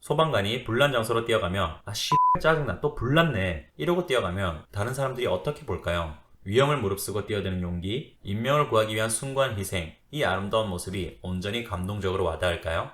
소방관이 불난 장소로 뛰어가며 짜증나 또 불났네 이러고 뛰어가면 다른 사람들이 어떻게 볼까요? 위험을 무릅쓰고 뛰어드는 용기, 인명을 구하기 위한 숭고한 희생, 이 아름다운 모습이 온전히 감동적으로 와닿을까요?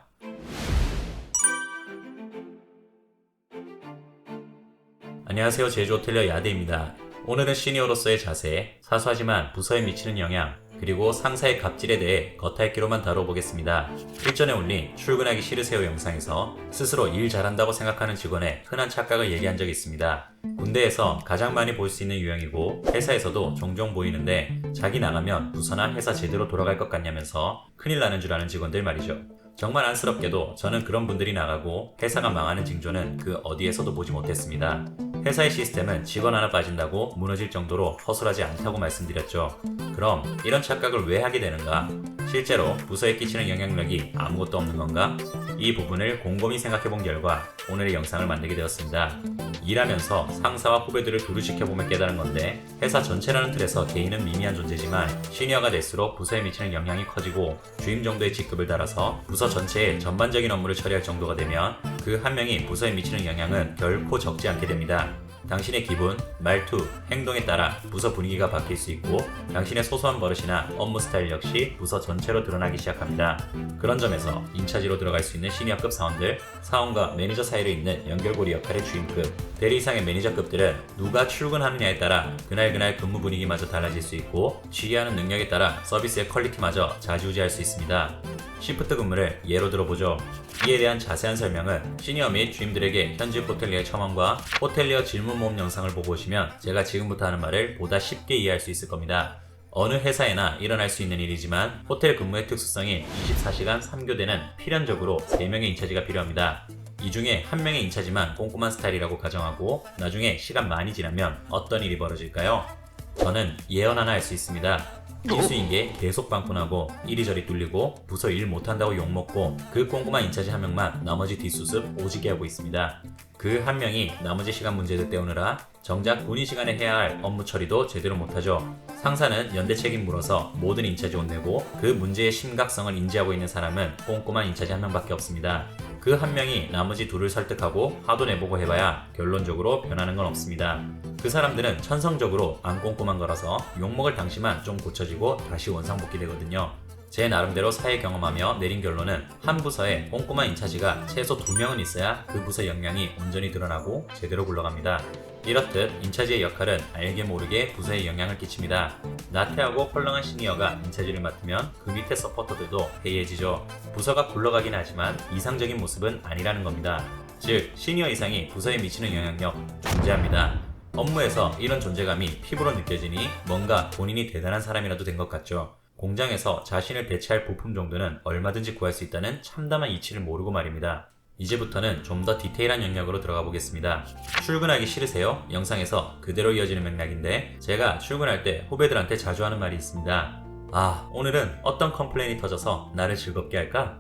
안녕하세요, 제주 호텔리어 야대입니다. 오늘은 시니어로서의 자세, 사소하지만 부서에 미치는 영향, 그리고 상사의 갑질에 대해 겉핥기로만 다뤄보겠습니다. 일전에 올린 출근하기 싫으세요 영상에서 스스로 일 잘한다고 생각하는 직원의 흔한 착각을 얘기한 적이 있습니다. 군대에서 가장 많이 볼 수 있는 유형이고 회사에서도 종종 보이는데 자기 나가면 부서나 회사 제대로 돌아갈 것 같냐면서 큰일 나는 줄 아는 직원들 말이죠. 정말 안쓰럽게도 저는 그런 분들이 나가고 회사가 망하는 징조는 그 어디에서도 보지 못했습니다. 회사의 시스템은 직원 하나 빠진다고 무너질 정도로 허술하지 않다고 말씀드렸죠. 그럼 이런 착각을 왜 하게 되는가? 실제로 부서에 끼치는 영향력이 아무것도 없는 건가? 이 부분을 곰곰이 생각해본 결과 오늘의 영상을 만들게 되었습니다. 일하면서 상사와 후배들을 두루 지켜보며 깨달은 건데, 회사 전체라는 틀에서 개인은 미미한 존재지만 시니어가 될수록 부서에 미치는 영향이 커지고 주임 정도의 직급을 달아서 부서 전체의 전반적인 업무를 처리할 정도가 되면 그 한 명이 부서에 미치는 영향은 결코 적지 않게 됩니다. 당신의 기분, 말투, 행동에 따라 부서 분위기가 바뀔 수 있고 당신의 소소한 버릇이나 업무 스타일 역시 부서 전체로 드러나기 시작합니다. 그런 점에서 인차지로 들어갈 수 있는 시니어급 사원들, 사원과 매니저 사이에 있는 연결고리 역할의 주임급, 대리 이상의 매니저급들은 누가 출근하느냐에 따라 그날 근무 분위기마저 달라질 수 있고 지휘하는 능력에 따라 서비스의 퀄리티마저 좌지우지할 수 있습니다. 시프트 근무를 예로 들어보죠. 이에 대한 자세한 설명은 시니어 및 주임들에게 현직 호텔리어의 첨언과 호텔리어 질문 모음 영상을 보고 오시면 제가 지금부터 하는 말을 보다 쉽게 이해할 수 있을 겁니다. 어느 회사에나 일어날 수 있는 일이지만 호텔 근무의 특수성이 24시간 3교대는 필연적으로 3명의 인차지가 필요합니다. 이 중에 한 명의 인차지만 꼼꼼한 스타일이라고 가정하고 나중에 시간 많이 지나면 어떤 일이 벌어질까요? 저는 예언 하나 할 수 있습니다. 일수인 게 계속 빵꾸나고 이리저리 뚫리고 부서 일 못한다고 욕먹고 그 꼼꼼한 인차지 한 명만 나머지 뒷수습 오지게 하고 있습니다. 그 한 명이 나머지 시간 문제를 때우느라 정작 본인 시간에 해야 할 업무 처리도 제대로 못하죠. 상사는 연대 책임 물어서 모든 인차지 혼내고 그 문제의 심각성을 인지하고 있는 사람은 꼼꼼한 인차지 한 명밖에 없습니다. 그 한 명이 나머지 둘을 설득하고 화도 내보고 해봐야 결론적으로 변하는 건 없습니다. 그 사람들은 천성적으로 안 꼼꼼한 거라서 욕먹을 당시만 좀 고쳐지고 다시 원상복귀 되거든요. 제 나름대로 사회 경험하며 내린 결론은 한 부서에 꼼꼼한 인차지가 최소 2명은 있어야 그 부서 역량이 온전히 드러나고 제대로 굴러갑니다. 이렇듯 인차지의 역할은 알게 모르게 부서에 영향을 끼칩니다. 나태하고 헐렁한 시니어가 인차지를 맡으면 그 밑에 서포터들도 해이해지죠. 부서가 굴러가긴 하지만 이상적인 모습은 아니라는 겁니다. 즉, 시니어 이상이 부서에 미치는 영향력 존재합니다. 업무에서 이런 존재감이 피부로 느껴지니 뭔가 본인이 대단한 사람이라도 된 것 같죠. 공장에서 자신을 대체할 부품 정도는 얼마든지 구할 수 있다는 참담한 이치를 모르고 말입니다. 이제부터는 좀 더 디테일한 영역으로 들어가 보겠습니다. 출근하기 싫으세요? 영상에서 그대로 이어지는 맥락인데 제가 출근할 때 후배들한테 자주 하는 말이 있습니다. 오늘은 어떤 컴플레인이 터져서 나를 즐겁게 할까?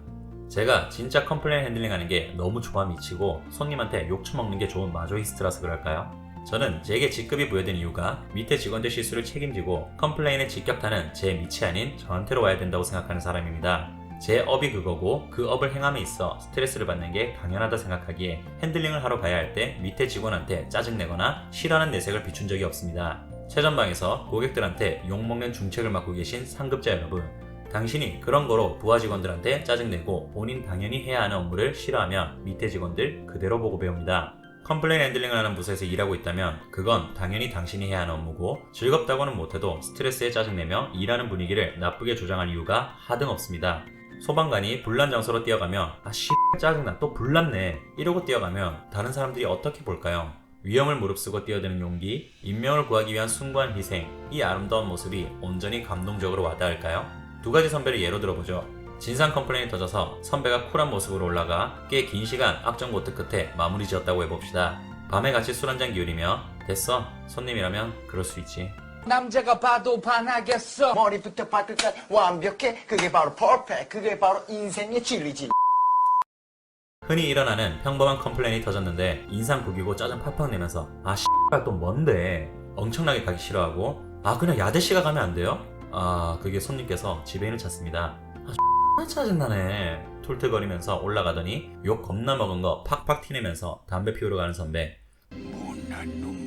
제가 진짜 컴플레인 핸들링 하는 게 너무 좋아 미치고 손님한테 욕 처먹는 게 좋은 마조이스트라서 그럴까요? 저는 제게 직급이 부여된 이유가 밑에 직원들 실수를 책임지고 컴플레인에 직격타는 제 밑이 아닌 저한테로 와야 된다고 생각하는 사람입니다. 제 업이 그거고 그 업을 행함에 있어 스트레스를 받는 게 당연하다 생각하기에 핸들링을 하러 가야 할 때 밑에 직원한테 짜증내거나 싫어하는 내색을 비춘 적이 없습니다. 최전방에서 고객들한테 욕먹는 중책을 맡고 계신 상급자 여러분, 당신이 그런 거로 부하 직원들한테 짜증내고 본인 당연히 해야 하는 업무를 싫어하면 밑에 직원들 그대로 보고 배웁니다. 컴플레인 핸들링을 하는 부서에서 일하고 있다면 그건 당연히 당신이 해야 하는 업무고 즐겁다고는 못해도 스트레스에 짜증내며 일하는 분위기를 나쁘게 조장할 이유가 하등 없습니다. 소방관이 불난 장소로 뛰어가며 짜증나 또 불났네 이러고 뛰어가면 다른 사람들이 어떻게 볼까요? 위험을 무릅쓰고 뛰어드는 용기, 인명을 구하기 위한 숭고한 희생, 이 아름다운 모습이 온전히 감동적으로 와닿을까요? 두 가지 선배를 예로 들어보죠. 진상 컴플레인이 터져서 선배가 쿨한 모습으로 올라가 꽤 긴 시간 악정고트 끝에 마무리 지었다고 해봅시다. 밤에 같이 술 한잔 기울이며 됐어, 손님이라면 그럴 수 있지. 남자가 봐도 반하겠어. 머리부터 발끝까지 완벽해. 그게 바로 퍼펙트. 그게 바로 인생의 진리지. 흔히 일어나는 평범한 컴플레인이 터졌는데 인상 구기고 짜증 팍팍 내면서 또 뭔데 엄청나게 가기 싫어하고 그냥 야대씨가 가면 안 돼요? 그게 손님께서 지배인을 찾습니다. 짜증나네. 툴툴거리면서 올라가더니 욕 겁나 먹은 거 팍팍 티내면서 담배 피우러 가는 선배. 못난 놈.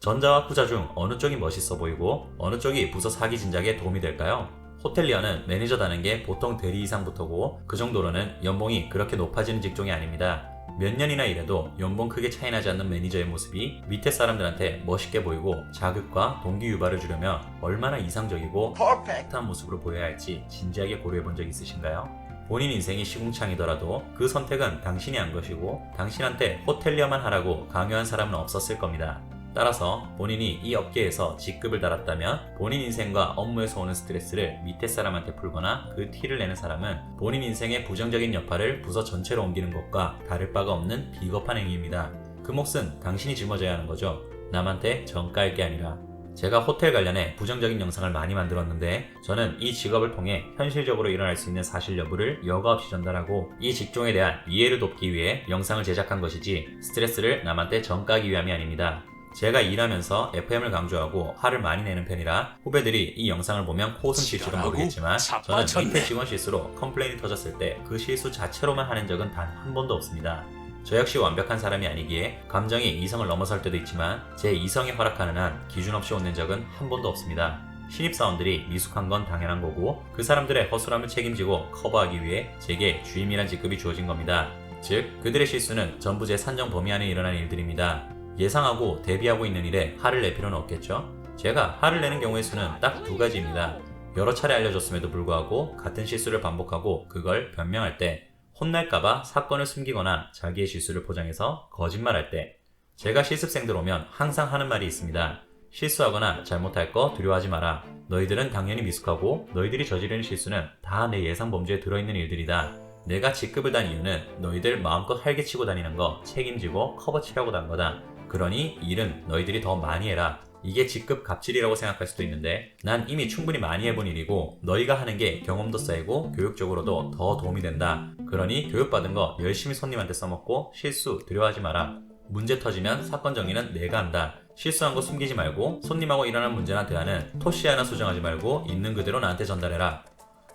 전자와 후자 중 어느 쪽이 멋있어 보이고 어느 쪽이 부서 사기 진작에 도움이 될까요? 호텔리어는 매니저 다는 게 보통 대리 이상부터고 그 정도로는 연봉이 그렇게 높아지는 직종이 아닙니다. 몇 년이나 일해도 연봉 크게 차이 나지 않는 매니저의 모습이 밑에 사람들한테 멋있게 보이고 자극과 동기 유발을 주려면 얼마나 이상적이고 퍼펙트. 한 모습으로 보여야 할지 진지하게 고려해 본 적 있으신가요? 본인 인생이 시궁창이더라도 그 선택은 당신이 한 것이고 당신한테 호텔리어만 하라고 강요한 사람은 없었을 겁니다. 따라서 본인이 이 업계에서 직급을 달았다면 본인 인생과 업무에서 오는 스트레스를 밑에 사람한테 풀거나 그 티를 내는 사람은 본인 인생의 부정적인 여파를 부서 전체로 옮기는 것과 다를 바가 없는 비겁한 행위입니다. 그 몫은 당신이 짊어져야 하는 거죠. 남한테 전가할 게 아니라. 제가 호텔 관련해 부정적인 영상을 많이 만들었는데 저는 이 직업을 통해 현실적으로 일어날 수 있는 사실 여부를 여과 없이 전달하고 이 직종에 대한 이해를 돕기 위해 영상을 제작한 것이지 스트레스를 남한테 전가하기 위함이 아닙니다. 제가 일하면서 FM을 강조하고 화를 많이 내는 편이라 후배들이 이 영상을 보면 코웃음 칠지도 모르겠지만 저는 밑에 직원 실수로 컴플레인이 터졌을 때 그 실수 자체로만 하는 적은 단 한 번도 없습니다. 저 역시 완벽한 사람이 아니기에 감정이 이성을 넘어설 때도 있지만 제 이성이 허락하는 한 기준 없이 혼낸 적은 한 번도 없습니다. 신입사원들이 미숙한 건 당연한 거고 그 사람들의 허술함을 책임지고 커버하기 위해 제게 주임이란 직급이 주어진 겁니다. 즉 그들의 실수는 전부 제 산정 범위 안에 일어난 일들입니다. 예상하고 대비하고 있는 일에 화를 낼 필요는 없겠죠? 제가 화를 내는 경우의 수는 딱 두 가지입니다. 여러 차례 알려줬음에도 불구하고 같은 실수를 반복하고 그걸 변명할 때, 혼날까봐 사건을 숨기거나 자기의 실수를 포장해서 거짓말할 때. 제가 실습생들 오면 항상 하는 말이 있습니다. 실수하거나 잘못할 거 두려워하지 마라. 너희들은 당연히 미숙하고 너희들이 저지르는 실수는 다 내 예상 범주에 들어있는 일들이다. 내가 직급을 단 이유는 너희들 마음껏 활개치고 다니는 거 책임지고 커버치라고 단 거다. 그러니 일은 너희들이 더 많이 해라. 이게 직급 갑질이라고 생각할 수도 있는데 난 이미 충분히 많이 해본 일이고 너희가 하는 게 경험도 쌓이고 교육적으로도 더 도움이 된다. 그러니 교육받은 거 열심히 손님한테 써먹고 실수 두려워하지 마라. 문제 터지면 사건 정리는 내가 한다. 실수한 거 숨기지 말고 손님하고 일어난 문제나 대화는 토시 하나 수정하지 말고 있는 그대로 나한테 전달해라.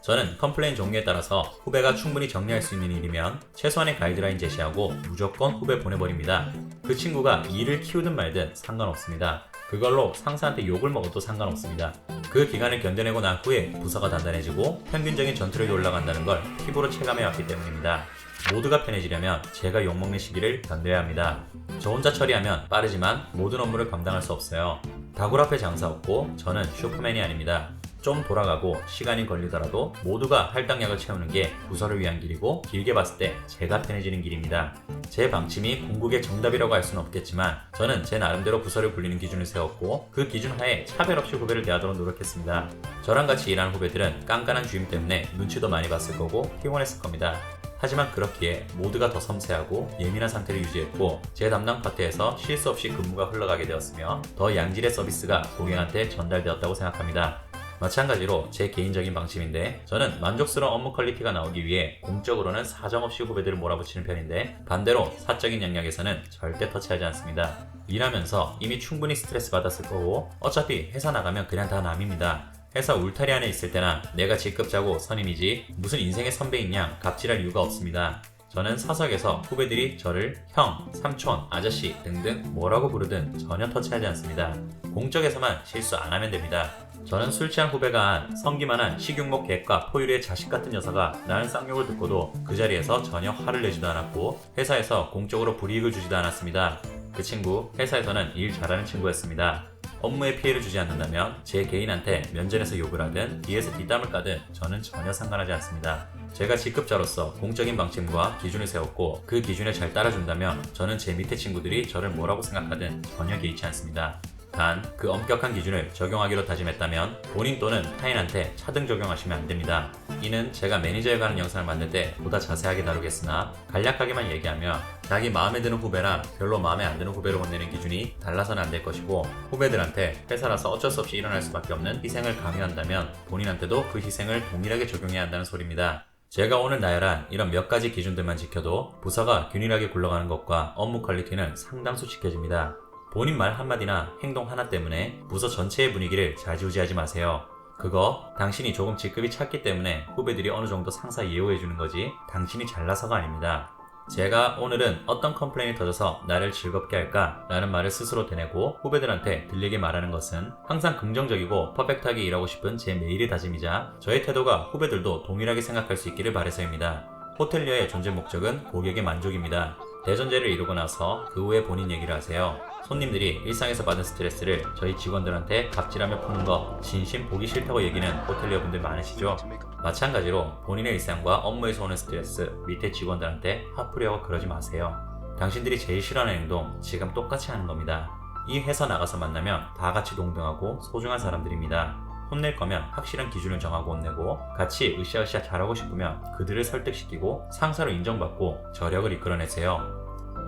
저는 컴플레인 종류에 따라서 후배가 충분히 정리할 수 있는 일이면 최소한의 가이드라인 제시하고 무조건 후배 보내버립니다. 그 친구가 일을 키우든 말든 상관없습니다. 그걸로 상사한테 욕을 먹어도 상관없습니다. 그 기간을 견뎌내고 난 후에 부서가 단단해지고 평균적인 전투력이 올라간다는 걸 피부로 체감해왔기 때문입니다. 모두가 편해지려면 제가 욕먹는 시기를 견뎌야 합니다. 저 혼자 처리하면 빠르지만 모든 업무를 감당할 수 없어요. 다굴 앞에 장사 없고 저는 슈퍼맨이 아닙니다. 좀 돌아가고 시간이 걸리더라도 모두가 할당량을 채우는 게 부서를 위한 길이고 길게 봤을 때 제가 편해지는 길입니다. 제 방침이 궁극의 정답이라고 할 수는 없겠지만 저는 제 나름대로 부서를 굴리는 기준을 세웠고 그 기준 하에 차별 없이 후배를 대하도록 노력했습니다. 저랑 같이 일하는 후배들은 깐깐한 주임 때문에 눈치도 많이 봤을 거고 피곤했을 겁니다. 하지만 그렇기에 모두가 더 섬세하고 예민한 상태를 유지했고 제 담당 파트에서 실수 없이 근무가 흘러가게 되었으며 더 양질의 서비스가 고객한테 전달되었다고 생각합니다. 마찬가지로 제 개인적인 방침인데 저는 만족스러운 업무 퀄리티가 나오기 위해 공적으로는 사정없이 후배들을 몰아붙이는 편인데 반대로 사적인 영역에서는 절대 터치하지 않습니다. 일하면서 이미 충분히 스트레스 받았을 거고 어차피 회사 나가면 그냥 다 남입니다. 회사 울타리 안에 있을 때나 내가 직급자고 선임이지 무슨 인생의 선배인 양 갑질할 이유가 없습니다. 저는 사석에서 후배들이 저를 형, 삼촌, 아저씨 등등 뭐라고 부르든 전혀 터치하지 않습니다. 공적에서만 실수 안 하면 됩니다. 저는 술 취한 후배가 한 성기만한 식용목 객과 포유류의 자식 같은 녀석아 라는 쌍욕을 듣고도 그 자리에서 전혀 화를 내지도 않았고 회사에서 공적으로 불이익을 주지도 않았습니다. 그 친구 회사에서는 일 잘하는 친구였습니다. 업무에 피해를 주지 않는다면 제 개인한테 면전에서 욕을 하든 뒤에서 뒷담을 까든 저는 전혀 상관하지 않습니다. 제가 직급자로서 공적인 방침과 기준을 세웠고 그 기준에 잘 따라준다면 저는 제 밑에 친구들이 저를 뭐라고 생각하든 전혀 개의치 않습니다. 단 그 엄격한 기준을 적용하기로 다짐했다면 본인 또는 타인한테 차등 적용하시면 안됩니다. 이는 제가 매니저에 관한 영상을 만들 때 보다 자세하게 다루겠으나 간략하게만 얘기하며 자기 마음에 드는 후배랑 별로 마음에 안 드는 후배를 혼내는 기준이 달라서는 안 될 것이고 후배들한테 회사라서 어쩔 수 없이 일어날 수밖에 없는 희생을 강요한다면 본인한테도 그 희생을 동일하게 적용해야 한다는 소리입니다. 제가 오늘 나열한 이런 몇 가지 기준들만 지켜도 부서가 균일하게 굴러가는 것과 업무 퀄리티는 상당수 지켜집니다. 본인 말 한마디나 행동 하나 때문에 부서 전체의 분위기를 좌지우지하지 마세요. 그거 당신이 조금 직급이 찼기 때문에 후배들이 어느 정도 상사 예우해주는 거지 당신이 잘나서가 아닙니다. 제가 오늘은 어떤 컴플레인이 터져서 나를 즐겁게 할까? 라는 말을 스스로 되뇌고 후배들한테 들리게 말하는 것은 항상 긍정적이고 퍼펙트하게 일하고 싶은 제 매일의 다짐이자 저의 태도가 후배들도 동일하게 생각할 수 있기를 바라서입니다. 호텔리어의 존재 목적은 고객의 만족입니다. 대전제를 이루고 나서 그 후에 본인 얘기를 하세요. 손님들이 일상에서 받은 스트레스를 저희 직원들한테 갑질하며 푸는 거 진심 보기 싫다고 얘기는 호텔리어 분들 많으시죠? 마찬가지로 본인의 일상과 업무에서 오는 스트레스 밑에 직원들한테 화풀이하고 그러지 마세요. 당신들이 제일 싫어하는 행동 지금 똑같이 하는 겁니다. 이 회사 나가서 만나면 다 같이 동등하고 소중한 사람들입니다. 혼낼 거면 확실한 기준을 정하고 혼내고 같이 으쌰으쌰 잘하고 싶으면 그들을 설득시키고 상사로 인정받고 저력을 이끌어내세요.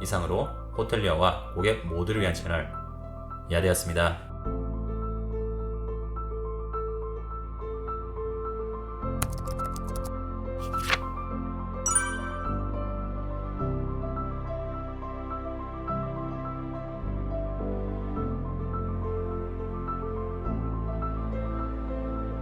이상으로 호텔리어와 고객 모두를 위한 채널 야대였습니다.